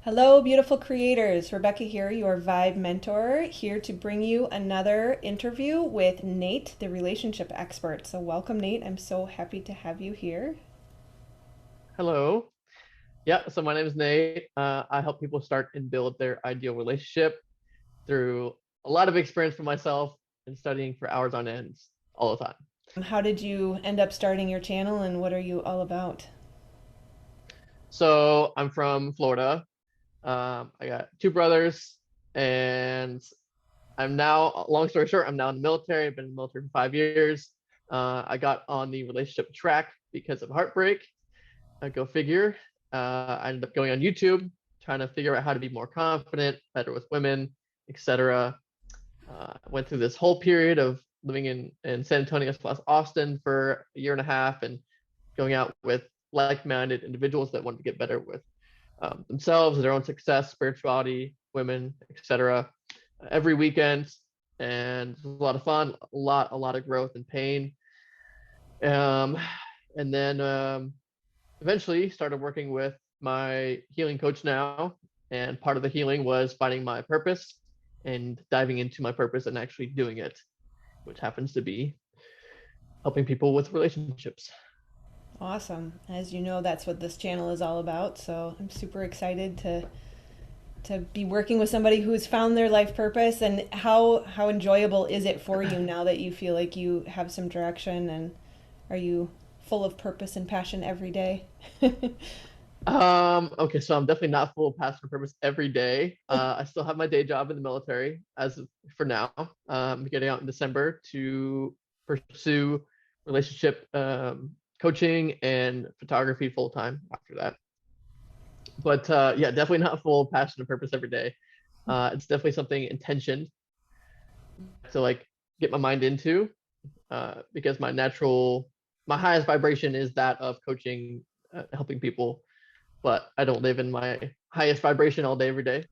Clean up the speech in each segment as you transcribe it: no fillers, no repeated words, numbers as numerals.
Hello, beautiful creators. Rebecca here, your Vibe mentor, here to bring you another interview with Nate, the relationship expert. So, welcome, Nate. I'm so happy to have you here. Hello. Yeah, so my name is Nate. I help people start and build their ideal relationship through a lot of experience for myself and studying for hours on end all the time. How did you end up starting your channel and what are you all about? So I'm from Florida. I got two brothers, and I'm now, long story short, I'm now in the military. I've been in the military for 5 years. I got on the relationship track because of heartbreak. Go figure. I ended up going on YouTube, trying to figure out how to be more confident, better with women, etc. Went through this whole period of living in San Antonio plus Austin for a year and a half and going out with like-minded individuals that wanted to get better with themselves, their own success, spirituality, women, etc. Every weekend, and it was a lot of fun, a lot of growth and pain. Um, and then eventually started working with my healing coach now, and part of the healing was finding my purpose and diving into my purpose and actually doing it, which happens to be helping people with relationships. Awesome. As you know, that's what this channel is all about. So, I'm super excited to be working with somebody who's found their life purpose. And how enjoyable is it for you now that you feel like you have some direction, and are you full of purpose and passion every day? Okay, so I'm definitely not full of passion and purpose every day. I still have my day job in the military as of, for now. Getting out in December to pursue relationship coaching and photography full time after that. But yeah, definitely not full of passion and purpose every day. It's definitely something intentioned to like get my mind into, because my highest vibration is that of coaching, helping people. But I don't live in my highest vibration all day every day,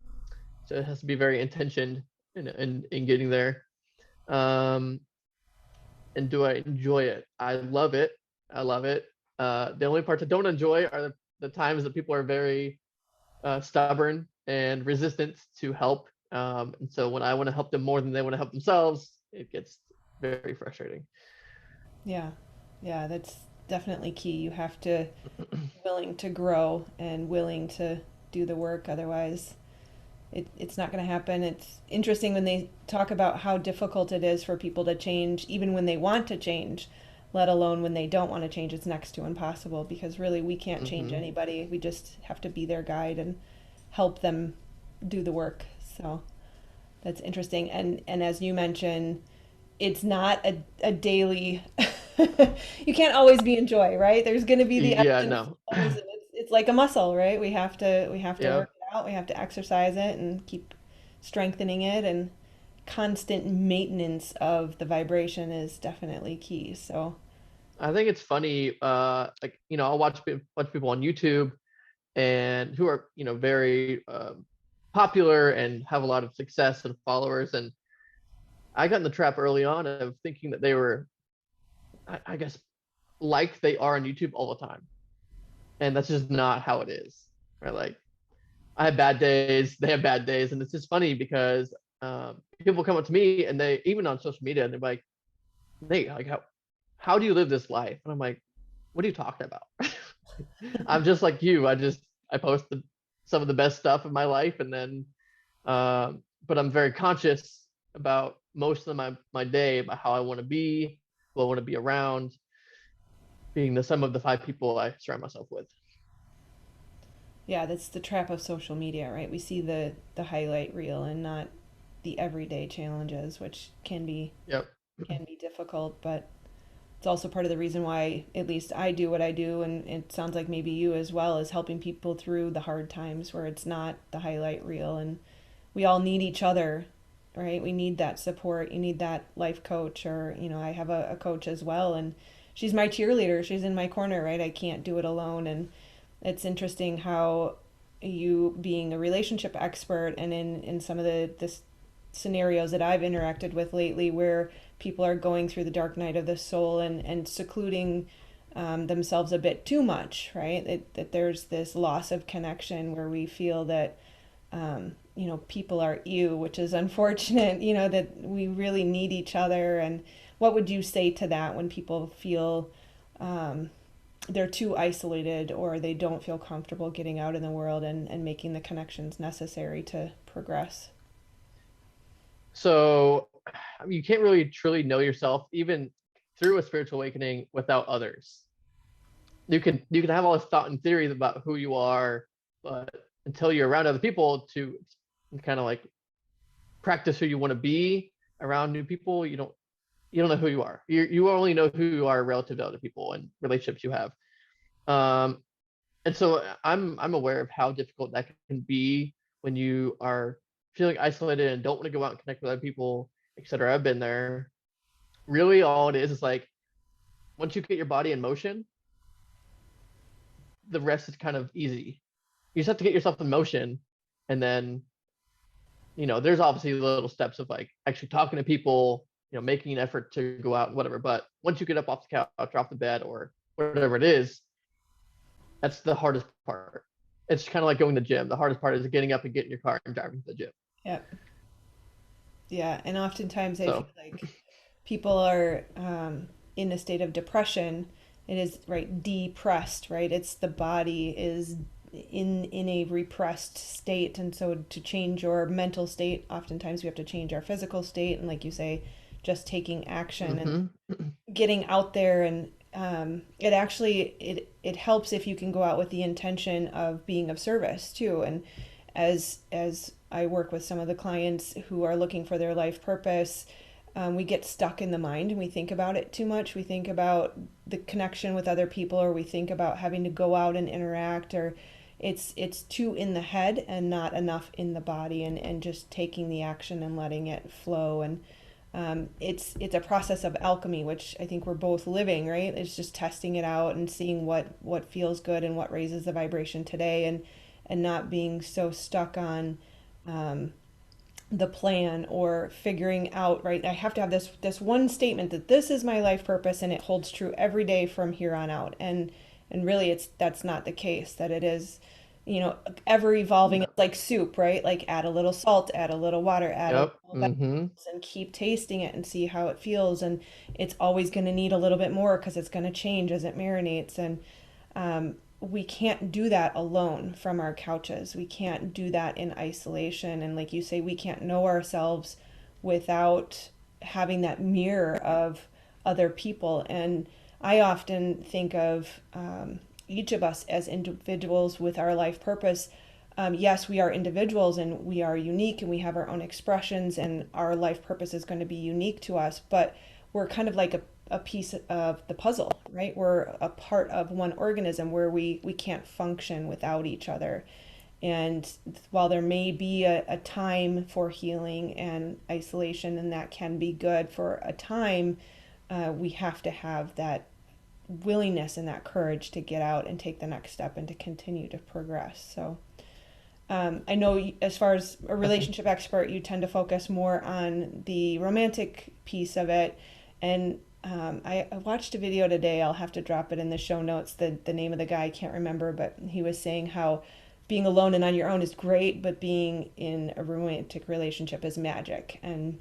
so it has to be very intentioned in getting there. Um, and do I enjoy it? I love it. I love it. The only parts I don't enjoy are the times that people are very stubborn and resistant to help. And so when I want to help them more than they want to help themselves, it gets very frustrating. Yeah, yeah, that's definitely key. You have to be willing to grow and willing to do the work. Otherwise, it's not going to happen. It's interesting when they talk about how difficult it is for people to change, even when they want to change, let alone when they don't want to change. It's next to impossible because really we can't change Hmm. anybody. We just have to be their guide and help them do the work. So that's interesting. And as you mentioned, it's not a daily you can't always be in joy, right? There's going to be the ebbs Yeah, and no. flows, and it's like a muscle, right? We have to Yeah, work it out. We have to exercise it and keep strengthening it, and constant maintenance of the vibration is definitely key. So, I think it's funny. Like I'll watch people on YouTube and who are very popular and have a lot of success and followers, and I got in the trap early on of thinking that they were, I guess, like they are on YouTube all the time, and that's just not how it is, right? Like I have bad days, they have bad days, and it's just funny because people come up to me and they even on social media and they're like, "Nate, like how do you live this life?" And I'm like, "What are you talking about?" I'm just like you. I post some of the best stuff of my life, and then but I'm very conscious about most of my day, about how I want to be, who I want to be around, being the sum of the five people I surround myself with. yeah, that's the trap of social media, right? We see the highlight reel and not the everyday challenges, which Yep. can be difficult, but it's also part of the reason why at least I do what I do, and it sounds like maybe you as well, is helping people through the hard times where it's not the highlight reel, and we all need each other, right? We need that support. You need that life coach, or I have a coach as well, and she's my cheerleader. She's in my corner, right? I can't do it alone, and it's interesting how you being a relationship expert and in some of the scenarios that I've interacted with lately where people are going through the dark night of the soul and secluding themselves a bit too much, right? That there's this loss of connection where we feel that, people are you, which is unfortunate, that we really need each other. And what would you say to that when people feel they're too isolated or they don't feel comfortable getting out in the world and making the connections necessary to progress? So you can't really truly know yourself even through a spiritual awakening without others. You can have all this thought and theories about who you are, but until you're around other people to kind of like practice who you want to be around new people, you don't know who you are. You only know who you are relative to other people and relationships you have. Um, and so I'm aware of how difficult that can be when you are feeling isolated and don't want to go out and connect with other people, etc. I've been there. Really, all it is like once you get your body in motion, the rest is kind of easy. You just have to get yourself in motion, and then there's obviously little steps of like actually talking to people, making an effort to go out and whatever. But once you get up off the couch or off the bed or whatever it is, that's the hardest part. It's kind of like going to the gym. The hardest part is getting up and getting your car and driving to the gym. Yeah. Yeah. And oftentimes I feel So, like people are in a state of depression. It is right depressed, right? It's the body is in a repressed state, and so to change your mental state, oftentimes we have to change our physical state, and like you say, just taking action and mm-hmm. getting out there. And it actually it helps if you can go out with the intention of being of service too. And as I work with some of the clients who are looking for their life purpose, we get stuck in the mind and we think about it too much. We think about the connection with other people, or we think about having to go out and interact, or it's too in the head and not enough in the body, and just taking the action and letting it flow. And it's a process of alchemy, which I think we're both living, right? It's just testing it out and seeing what feels good and what raises the vibration today, and not being so stuck on the plan or figuring out, right, I have to have this one statement that this is my life purpose and it holds true every day from here on out. And really that's not the case. That it is, ever evolving. No. It's like soup, right? Like add a little salt, add a little water, add a Yep. little Mm-hmm. vegetables, and keep tasting it and see how it feels. And it's always going to need a little bit more because it's going to change as it marinates. And we can't do that alone from our couches. We can't do that in isolation. And like you say, we can't know ourselves without having that mirror of other people. And I often think of each of us as individuals with our life purpose. Yes, we are individuals and we are unique and we have our own expressions, and our life purpose is going to be unique to us, but we're kind of like a piece of the puzzle, right? We're a part of one organism where we can't function without each other. And while there may be a time for healing and isolation, and that can be good for a time, we have to have that willingness and that courage to get out and take the next step and to continue to progress. So I know as far as a relationship expert, you tend to focus more on the romantic piece of it. And I watched a video today. I'll have to drop it in the show notes. The name of the guy I can't remember, but he was saying how being alone and on your own is great, but being in a romantic relationship is magic. And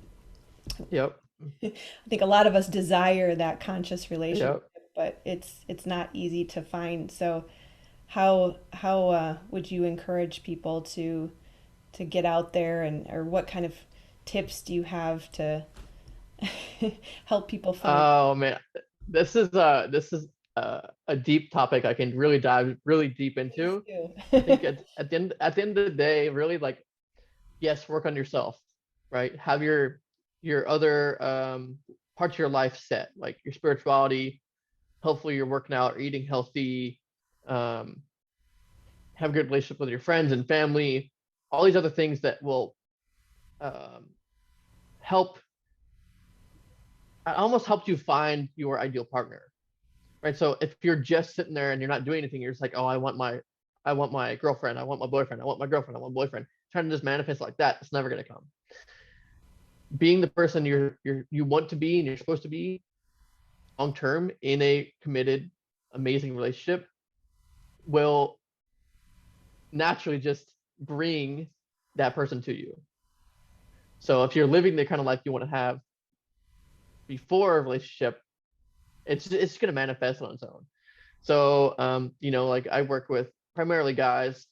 Yep. I think a lot of us desire that conscious relationship, Yep. but it's not easy to find. So how would you encourage people to get out there, and or what kind of tips do you have to help people find? Oh man, this is a deep topic I can really dive really deep Please into. I do. think at the end of the day, really like yes, work on yourself, right? Have your other parts of your life set, like your spirituality. Hopefully, you're working out or eating healthy. Um, have a good relationship with your friends and family. All these other things that will um, help. Almost help you find your ideal partner, right? So if you're just sitting there and you're not doing anything, you're just like, oh, I want my girlfriend, I want my boyfriend, I want my girlfriend, I want my boyfriend. Trying to just manifest like that, it's never gonna come. Being the person you want to be and you're supposed to be long term in a committed amazing relationship will naturally just bring that person to you. So if you're living the kind of life you want to have before a relationship, it's going to manifest on its own. So like I work with primarily guys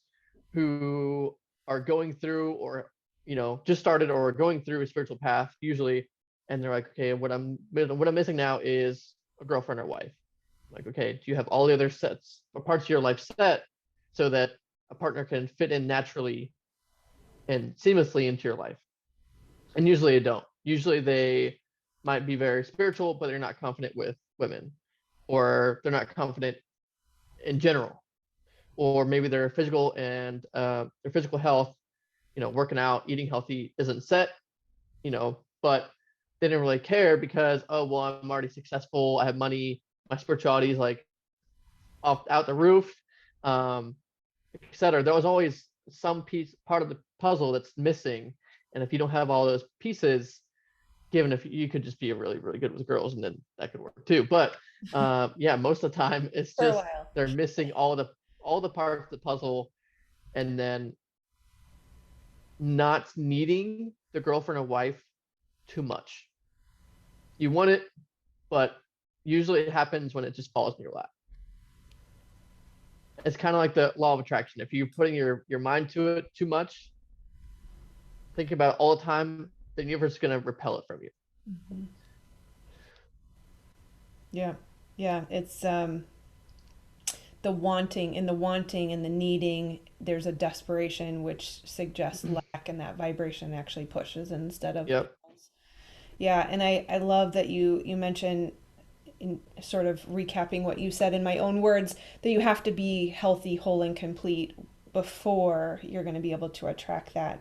who are going through, or just started or going through a spiritual path usually, and they're like, okay, what I'm missing now is a girlfriend or wife. Like, okay, do you have all the other sets or parts of your life set so that a partner can fit in naturally and seamlessly into your life? And usually they don't. Usually they might be very spiritual, but they're not confident with women, or they're not confident in general, or maybe their physical and their physical health, working out, eating healthy isn't set, but they didn't really care because, oh well, I'm already successful, I have money, my spirituality is like off out the roof, etc. There was always some part of the puzzle that's missing, and if you don't have all those pieces, given if you could just be really really good with girls, and then that could work too. But yeah, most of the time it's For a just while. they're missing all the parts of the puzzle, and then not needing the girlfriend or wife too much. You want it, but usually it happens when it just falls in your lap. It's kind of like the law of attraction. If you're putting your mind to it too much, thinking about it all the time, the universe is going to repel it from you. Mm-hmm. Yeah. Yeah. It's the wanting and the needing, there's a desperation which suggests lack, and that vibration actually pushes instead of Yep. pulls. Yeah, and I love that you mentioned, in sort of recapping what you said in my own words, that you have to be healthy, whole, and complete before you're going to be able to attract that.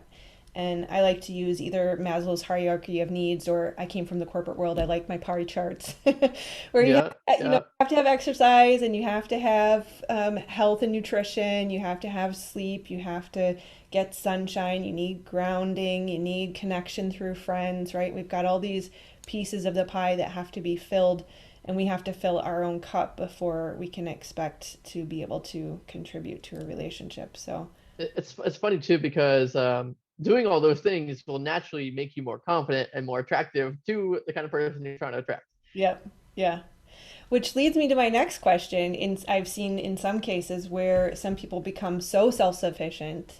And I like to use either Maslow's hierarchy of needs, or I came from the corporate world. I like my pie charts, where Yeah. you Yeah. have to have exercise, and you have to have health and nutrition. You have to have sleep. You have to get sunshine. You need grounding. You need connection through friends, right? We've got all these pieces of the pie that have to be filled, and we have to fill our own cup before we can expect to be able to contribute to a relationship. So, It's funny too because doing all those things will naturally make you more confident and more attractive to the kind of person you're trying to attract. yep, yeah. Which leads me to my next question. I've seen in some cases where some people become so self-sufficient,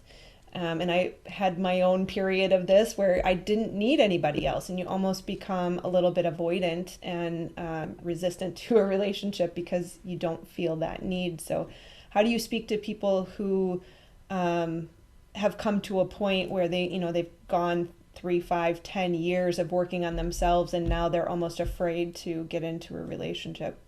and I had my own period of this where I didn't need anybody else, and you almost become a little bit avoidant and resistant to a relationship because you don't feel that need. So, how do you speak to people who um, have come to a point where they've gone 3, 5, 10 years of working on themselves, and now they're almost afraid to get into a relationship?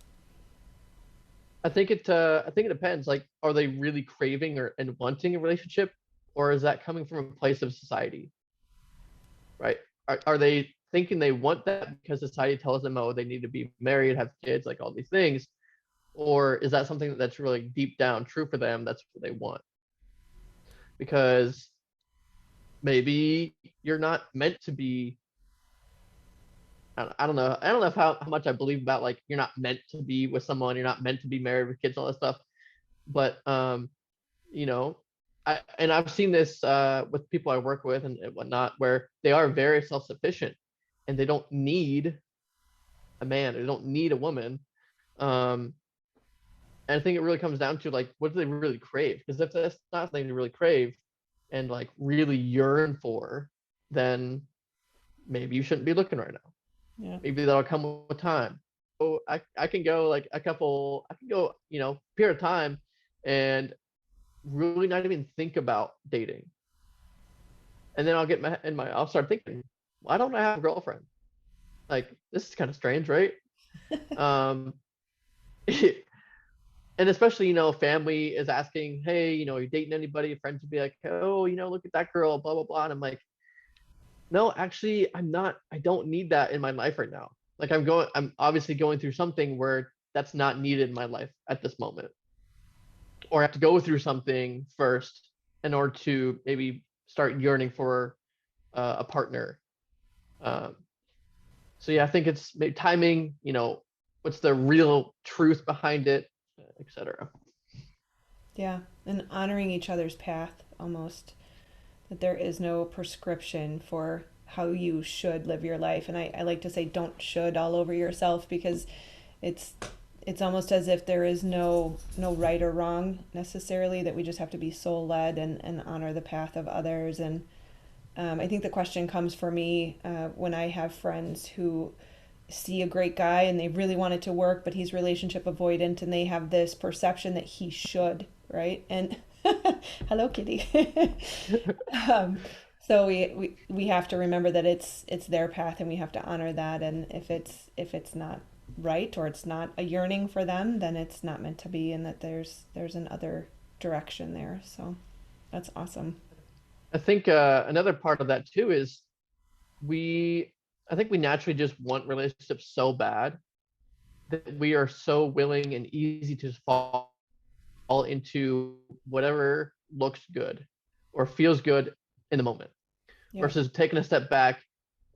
I think it depends. Like, are they really craving or and wanting a relationship, or is that coming from a place of society, right? Are they thinking they want that because society tells them, oh, they need to be married, have kids, like all these things, or is that something that's really deep down true for them? That's what they want, because maybe you're not meant to be. I don't know. I don't know how much I believe about like you're not meant to be with someone, you're not meant to be married with kids, all that stuff. But you know, I've seen this with people I work with and whatnot, where they are very self-sufficient and they don't need a man, they don't need a woman. Um, and I think it really comes down to like, what do they really crave? Because if that's not something they really crave and like really yearn for, then maybe you shouldn't be looking right now. Yeah. Maybe that'll come with time. So I can go like I can go, period of time and really not even think about dating. And then I'll get I'll start thinking, why don't I have a girlfriend? Like, this is kind of strange, right? Um, and especially, family is asking, hey, you dating anybody? Friends would be like, oh, look at that girl, blah, blah, blah. And I'm like, no, actually, I'm not, I don't need that in my life right now. Like, I'm obviously going through something where that's not needed in my life at this moment. Or I have to go through something first in order to maybe start yearning for a partner. Um, so yeah, I think it's maybe timing, what's the real truth behind it. etc. Yeah, and honoring each other's path almost, that there is no prescription for how you should live your life. And I like to say don't should all over yourself, because it's it's almost as if there is no right or wrong necessarily, that we just have to be soul led and honor the path of others. And I think the question comes for me when I have friends who see a great guy and they really want it to work, but he's relationship avoidant and they have this perception that he should, right? And hello, kitty. um, so we have to remember that it's their path and we have to honor that. And if it's not right or it's not a yearning for them, then it's not meant to be, and that there's another direction there. So that's awesome. I think another part of that too is we I think we naturally just want relationships so bad that we are so willing and easy to fall into whatever looks good or feels good in the moment Yeah. versus taking a step back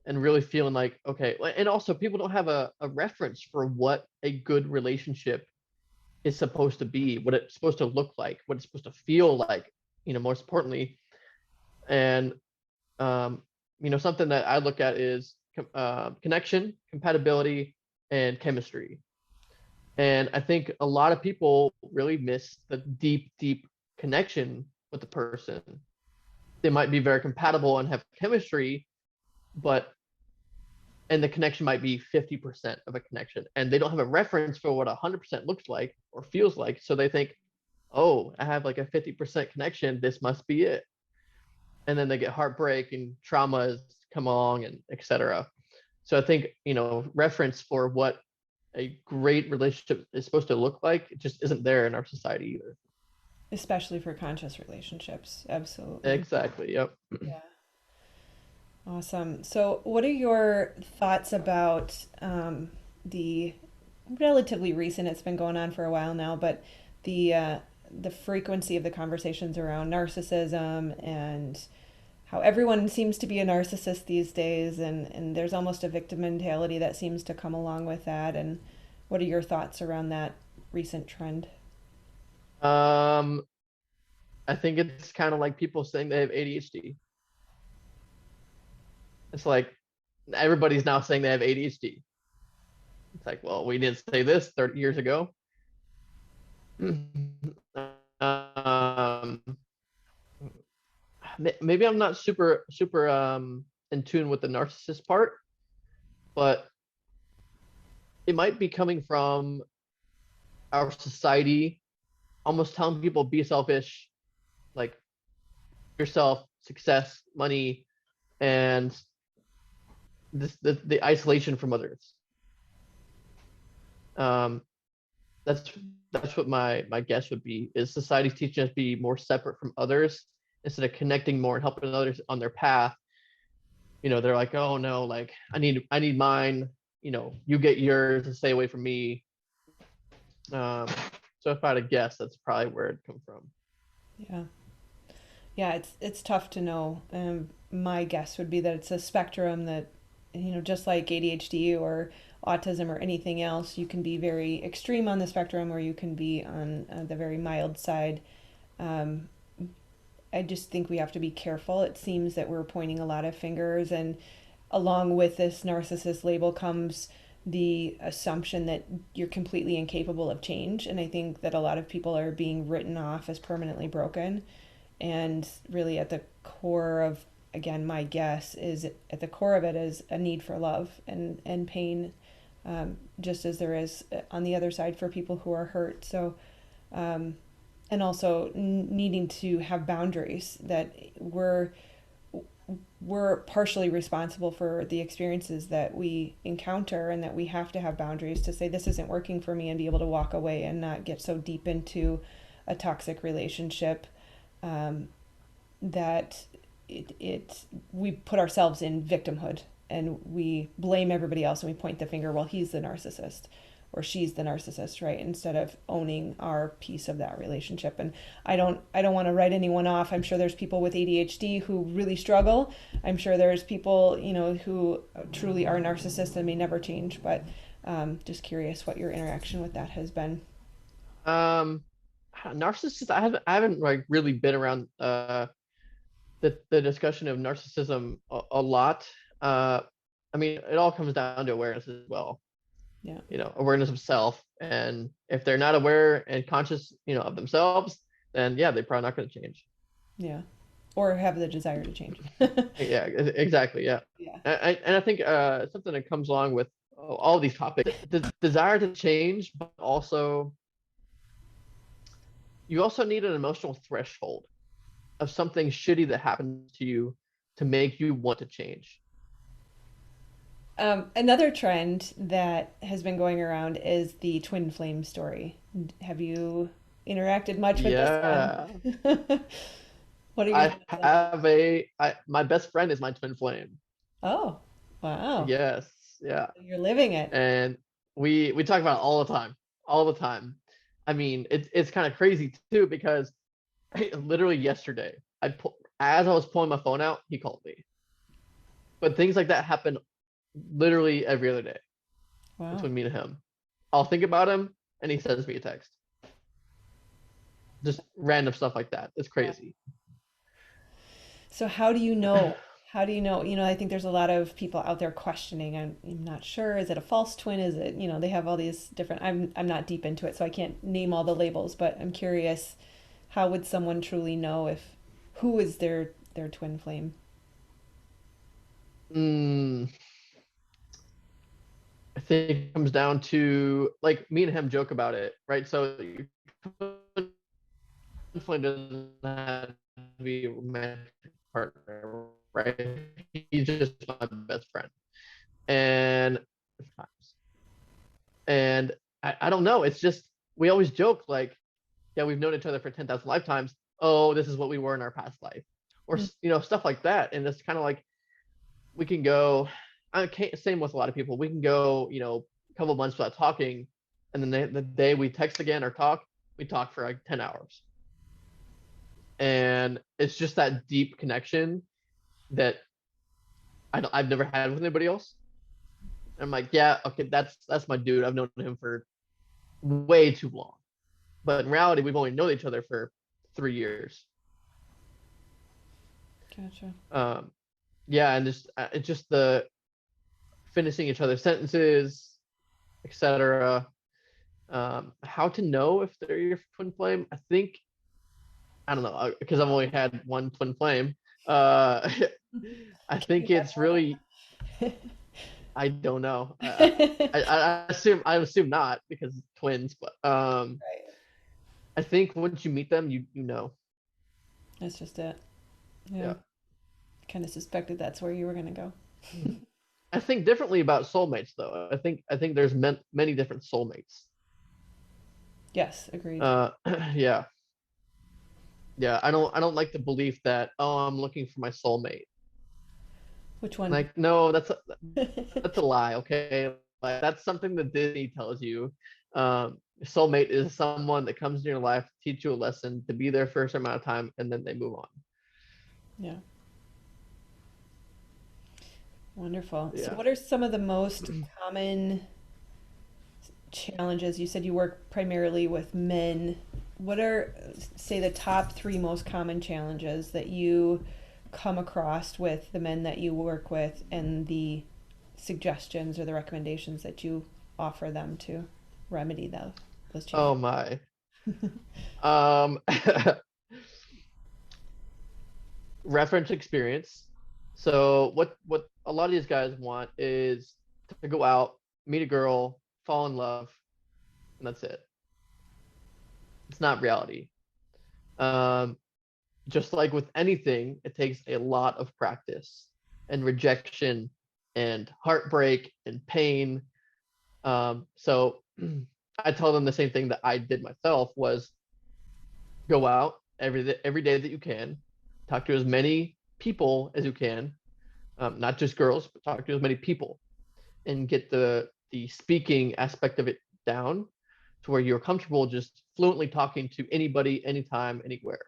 and really feeling like, okay. And also people don't have a reference for what a good relationship is supposed to be, what it's supposed to look like, what it's supposed to feel like, most importantly. And um, something that I look at is connection, compatibility, and chemistry. And I think a lot of people really miss the deep, deep connection with the person. They might be very compatible and have chemistry, but and the connection might be 50% of a connection, and they don't have a reference for what 100% looks like or feels like. So they think, oh, I have like a 50% connection, this must be it. And then they get heartbreak and traumas come along and etc. So I think, reference for what a great relationship is supposed to look like, it just isn't there in our society either. Especially for conscious relationships. Absolutely. Exactly. Yep. Yeah. Awesome. So, what are your thoughts about the relatively recent? It's been going on for a while now, but the uh, the frequency of the conversations around narcissism and how everyone seems to be a narcissist these days, and there's almost a victim mentality that seems to come along with that. And what are your thoughts around that recent trend? Um, I think it's kind of like people saying they have ADHD. It's like everybody's now saying they have ADHD. It's like, well, we didn't say this 30 years ago. um, maybe I'm not super in tune with the narcissist part, but it might be coming from our society almost telling people be selfish, like yourself, success, money, and the isolation from others. Um, that's that's what my guess would be, is society's teaching us to be more separate from others instead of connecting more and helping others on their path. They're like, oh no, like I need mine, you get yours and stay away from me. um so if I had to guess, that's probably where it come from. Yeah. Yeah, it's tough to know. My guess would be that it's a spectrum that, just like ADHD or autism or anything else, you can be very extreme on the spectrum or you can be on the very mild side. Um, I just think we have to be careful. It seems that we're pointing a lot of fingers, and along with this narcissist label comes the assumption that you're completely incapable of change. And I think that a lot of people are being written off as permanently broken. And really, at the core of, again, my guess is at the core of it is a need for love and pain, just as there is on the other side for people who are hurt. So, and also needing to have boundaries, that we're partially responsible for the experiences that we encounter, and that we have to have boundaries to say this isn't working for me and be able to walk away and not get so deep into a toxic relationship, that we put ourselves in victimhood and we blame everybody else and we point the finger, well, he's the narcissist or she's the narcissist, right? Instead of owning our piece of that relationship. And I don't want to write anyone off. I'm sure there's people with ADHD who really struggle. I'm sure there's people, who truly are narcissists and may never change. But just curious what your interaction with that has been. Narcissists, I haven't like really been around the discussion of narcissism a lot. uh I mean, it all comes down to awareness as well. Yeah. Awareness of self, and if they're not aware and conscious, of themselves, then yeah, they're probably not going to change. Yeah. Or have the desire to change. Yeah, exactly. Yeah. Yeah. And I think something that comes along with all these topics, the desire to change, but also you also need an emotional threshold of something shitty that happens to you to make you want to change. Another trend that has been going around is the twin flame story. Have you interacted much with this one? Yeah. What are your I thoughts on that? have my best friend is my twin flame. Oh, wow. Yes. Yeah. You're living it. And we talk about it all the time. I mean, it's kind of crazy too because literally yesterday, as I was pulling my phone out, he called me. But things like that happen literally every other day Wow. between me and him. I'll think about him, and he sends me a text. Just random stuff like that. It's Yeah. crazy. So how do you know? How do you know? I think there's a lot of people out there questioning. I'm not sure. Is it a false twin? Is it, they have all these different, I'm not deep into it, so I can't name all the labels, but I'm curious, how would someone truly know if who is their twin flame? Mm, I think it comes down to like me and him joke about it, right? So definitely doesn't have to be a romantic partner, right? He's just my best friend. And I don't know. It's just we always joke like, yeah, we've known each other for 10,000 lifetimes. Oh, this is what we were in our past life, or Mm. stuff like that. And it's kind of like we can go. I can't, same with a lot of people. We can go, a couple months without talking, and then the day we text again or talk, we talk for like 10 hours, and it's just that deep connection that I've never had with anybody else. And I'm like, yeah, okay, that's my dude. I've known him for way too long. But in reality, we've only known each other for 3 years. Gotcha. Um, yeah, and just it's just the finishing each other's sentences, etc. How to know if they're your twin flame? I think I don't know because I've only had one twin flame. Uh, I Can you think have it's really more? I don't know. I assume not because it's twins, but Right. I think once you meet them, you know. That's just it. Yeah. Yeah. Kind of suspected that's where you were gonna go. I think differently about soulmates though. I think there's many different soulmates. Yes, agreed. Uh, yeah, yeah. I don't like the belief that I'm looking for my soulmate. Which one? Like no, that's a lie. Okay, like that's something that Disney tells you. Soulmate is someone that comes in your life to teach you a lesson, to be there for a certain amount of time, and then they move on. Yeah. Wonderful. So, Yeah. what are some of the most common challenges? You said you work primarily with men. What are, say, the top three most common challenges that you come across with the men that you work with, and the suggestions or the recommendations that you offer them to remedy those Oh challenges? my. Um, reference experience. So what a lot of these guys want is to go out, meet a girl, fall in love, and that's it. It's not reality. Um, just like with anything, it takes a lot of practice and rejection and heartbreak and pain. So I tell them the same thing that I did myself was go out every day that you can, talk to as many people as you can, not just girls, but talk to as many people and get the speaking aspect of it down to where you're comfortable just fluently talking to anybody, anytime, anywhere.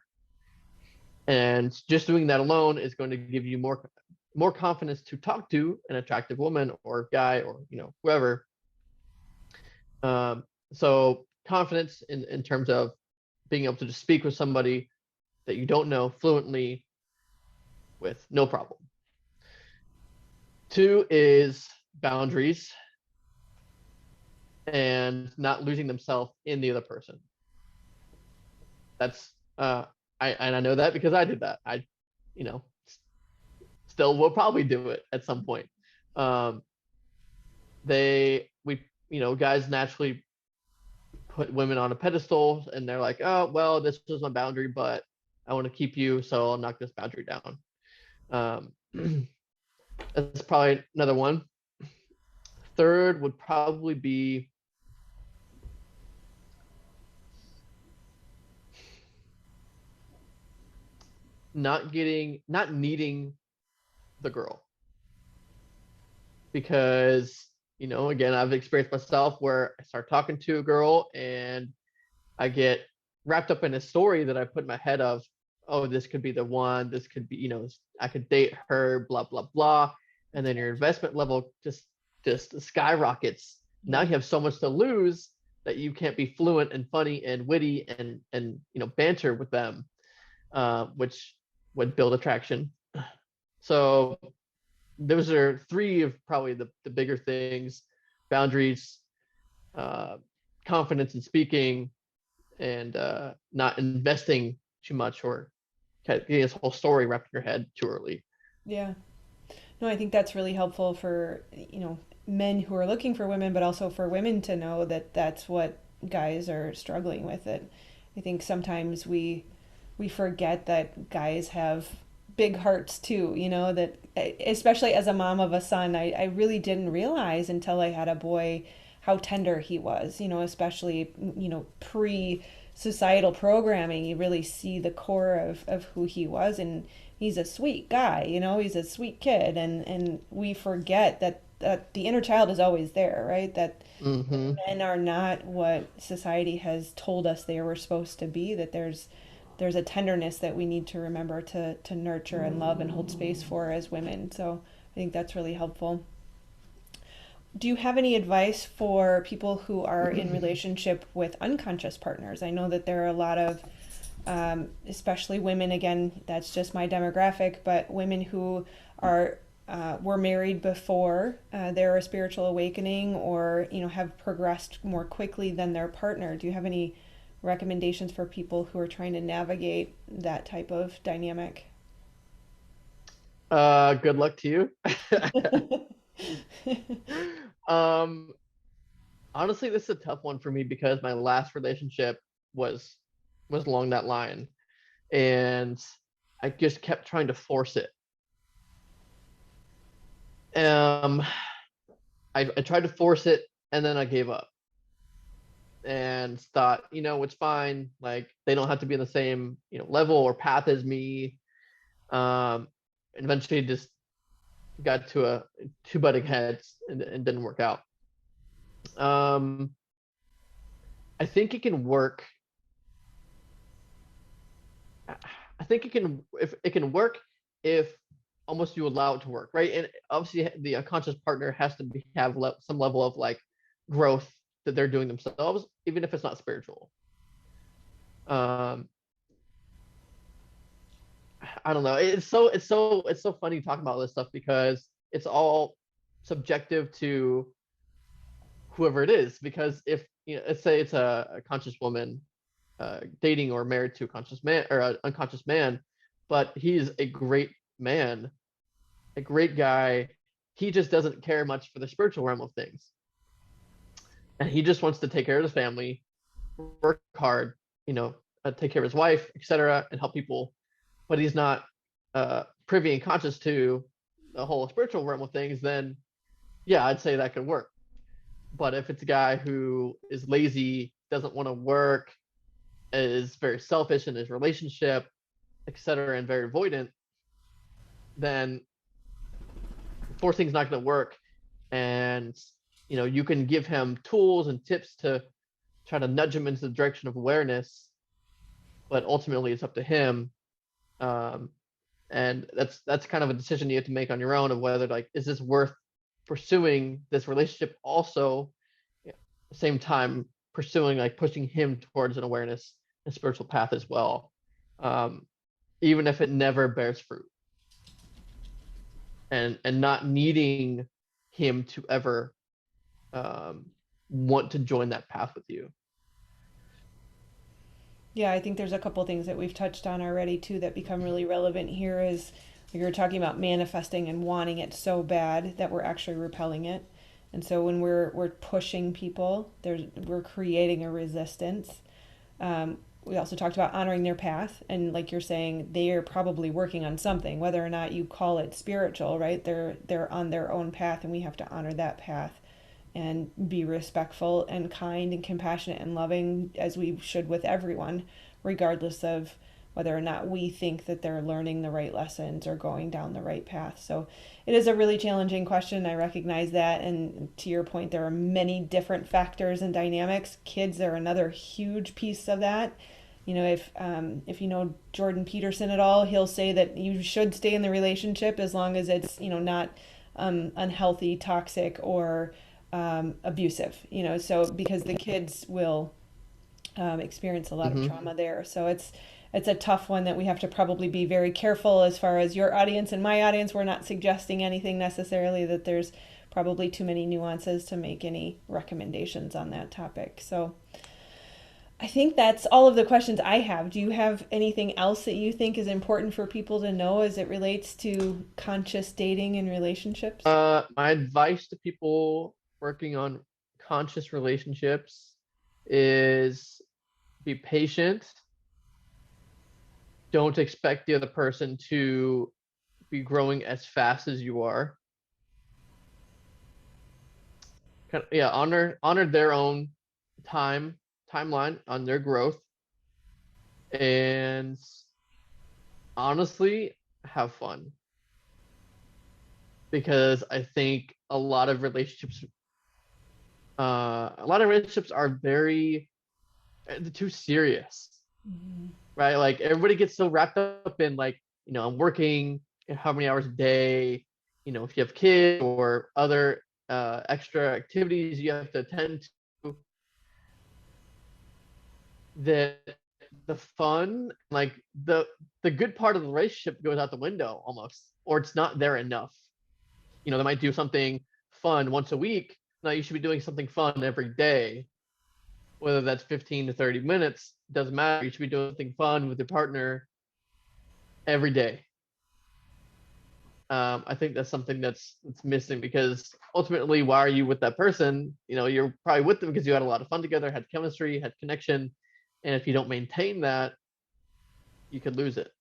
And just doing that alone is going to give you more confidence to talk to an attractive woman or guy or whoever. So confidence in terms of being able to just speak with somebody that you don't know fluently with no problem. Two is boundaries and not losing themselves in the other person. That's I know that because I did that. I, you know, still will probably do it at some point. Um, we guys naturally put women on a pedestal, and they're like, oh well, this was my boundary, but I want to keep you, so I'll knock this boundary down. That's probably another one. Third would probably be not needing the girl, because again, I've experienced myself where I start talking to a girl and I get wrapped up in a story that I put in my head of, oh, this could be the one, this could be, I could date her, blah blah blah, and then your investment level just skyrockets. Now you have so much to lose that you can't be fluent and funny and witty and banter with them, which would build attraction. So those are three of probably the bigger things: boundaries, confidence in speaking, and not investing too much or getting this whole story wrapped in your head too early. Yeah. No, I think that's really helpful for, men who are looking for women, but also for women to know that that's what guys are struggling with. It. I think sometimes we forget that guys have big hearts too, that especially as a mom of a son, I really didn't realize until I had a boy how tender he was, especially, pre societal programming. You really see the core of who he was, and he's a sweet guy, he's a sweet kid, and we forget that the inner child is always there, right? That Mm-hmm. men are not what society has told us they were supposed to be, that there's a tenderness that we need to remember to nurture and love and hold space for as women. So I think that's really helpful. Do you have any advice for people who are in relationship with unconscious partners? I know that there are a lot of, especially women, again, that's just my demographic, but women who are were married before their spiritual awakening, or have progressed more quickly than their partner. Do you have any recommendations for people who are trying to navigate that type of dynamic? Good luck to you. um, Honestly, this is a tough one for me because my last relationship was was along that line, and I just kept trying to force it. Um, I tried to force it, and then I gave up and thought, it's fine. Like, they don't have to be in the same level or path as me. Um, Eventually, just got to a two butting heads and didn't work out. Um, I think it can work. I think it can, if it can work, if almost you allow it to work, right? And obviously, the unconscious partner has to have some level of like growth that they're doing themselves, even if it's not spiritual. Um, I don't know. It's so funny talking about this stuff because it's all subjective to whoever it is. Because if let's say it's a conscious woman dating or married to a conscious man or an unconscious man, but he's a great man, a great guy. He just doesn't care much for the spiritual realm of things, and he just wants to take care of his family, work hard, take care of his wife, etc., and help people. But he's not privy and conscious to the whole spiritual realm of things. Then yeah, I'd say that could work. But if it's a guy who is lazy, doesn't want to work, is very selfish in his relationship, etc., and very avoidant, then forcing's not going to work. And you can give him tools and tips to try to nudge him into the direction of awareness, but ultimately it's up to him. Um, and that's kind of a decision you have to make on your own of whether, like, is this worth pursuing this relationship also, at the same time pursuing, like pushing him towards an awareness and spiritual path as well, um, even if it never bears fruit, and not needing him to ever um, want to join that path with you. Yeah, I think there's a couple things that we've touched on already too that become really relevant here is you were talking about manifesting and wanting it so bad that we're actually repelling it. And so when we're pushing people, we're creating a resistance. We also talked about honoring their path, and like you're saying, they are probably working on something, whether or not you call it spiritual, right? They're on their own path, and we have to honor that path and be respectful and kind and compassionate and loving as we should with everyone, regardless of whether or not we think that they're learning the right lessons or going down the right path. So it is a really challenging question. I recognize that. And to your point, there are many different factors and dynamics. Kids are another huge piece of that. You know, if you know Jordan Peterson at all, he'll say that you should stay in the relationship as long as it's, you know, not unhealthy, toxic, or abusive, you know, so because the kids will experience a lot of Mm-hmm. trauma there. So it's a tough one that we have to probably be very careful as far as your audience and my audience. We're not suggesting anything necessarily, that there's probably too many nuances to make any recommendations on that topic. So I think that's all of the questions I have. Do you have anything else that you think is important for people to know as it relates to conscious dating and relationships? My advice to people working on conscious relationships is be patient. Don't expect the other person to be growing as fast as you are. Yeah, honor their own timeline on their growth, and honestly, have fun, because I think a lot of relationships are very too serious, Mhm. right? Like everybody gets so wrapped up in, like, I'm working how many hours a day, if you have kids or other extra activities you have to attend to, that the fun, like the good part of the relationship goes out the window almost, or it's not there enough. They might do something fun once a week. Now you should be doing something fun every day, whether that's 15 to 30 minutes, doesn't matter. You should be doing something fun with your partner every day. I think that's something that's missing, because ultimately, why are you with that person? You're probably with them because you had a lot of fun together, had chemistry, had connection, and if you don't maintain that, you could lose it.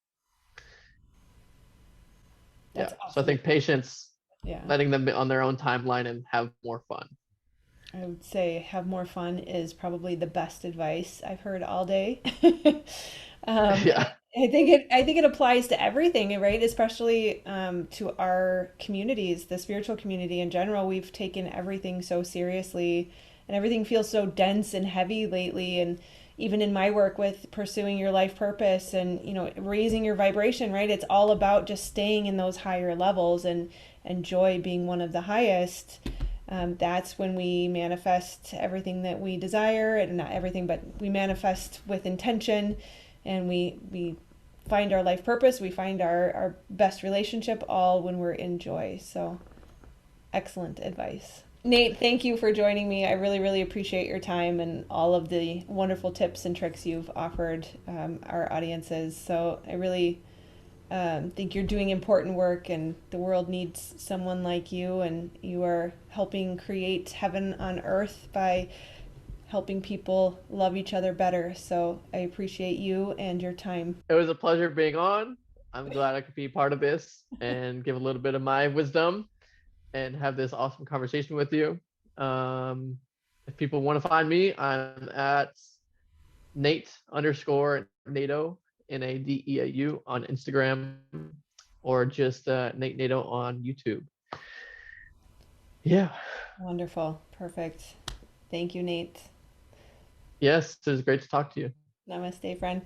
That's Yeah. So I awesome. think patience, Yeah. letting them be on their own timeline and have more fun. I would say have more fun is probably the best advice I've heard all day. And Yeah. I think it applies to everything, right? Especially to our communities, the spiritual community in general. We've taken everything so seriously, and everything feels so dense and heavy lately. And even in my work with pursuing your life purpose and, you know, raising your vibration, right? It's all about just staying in those higher levels, and joy being one of the highest. That's when we manifest everything that we desire, and not everything, but we manifest with intention, and we find our life purpose, we find our best relationship, all when we're in joy. So excellent advice. Nate, thank you for joining me. I really, really appreciate your time and all of the wonderful tips and tricks you've offered our audiences. So I really think you're doing important work, and the world needs someone like you, and you are helping create heaven on earth by helping people love each other better. So I appreciate you and your time. It was a pleasure being on. I'm glad I could be part of this and give a little bit of my wisdom and have this awesome conversation with you. If people want to find me, I'm at Nate_Nadeau, Nadeau on Instagram, or just Nate Nadeau on YouTube. Yeah. Wonderful. Perfect. Thank you, Nate. Yes, it was great to talk to you. Namaste, friend.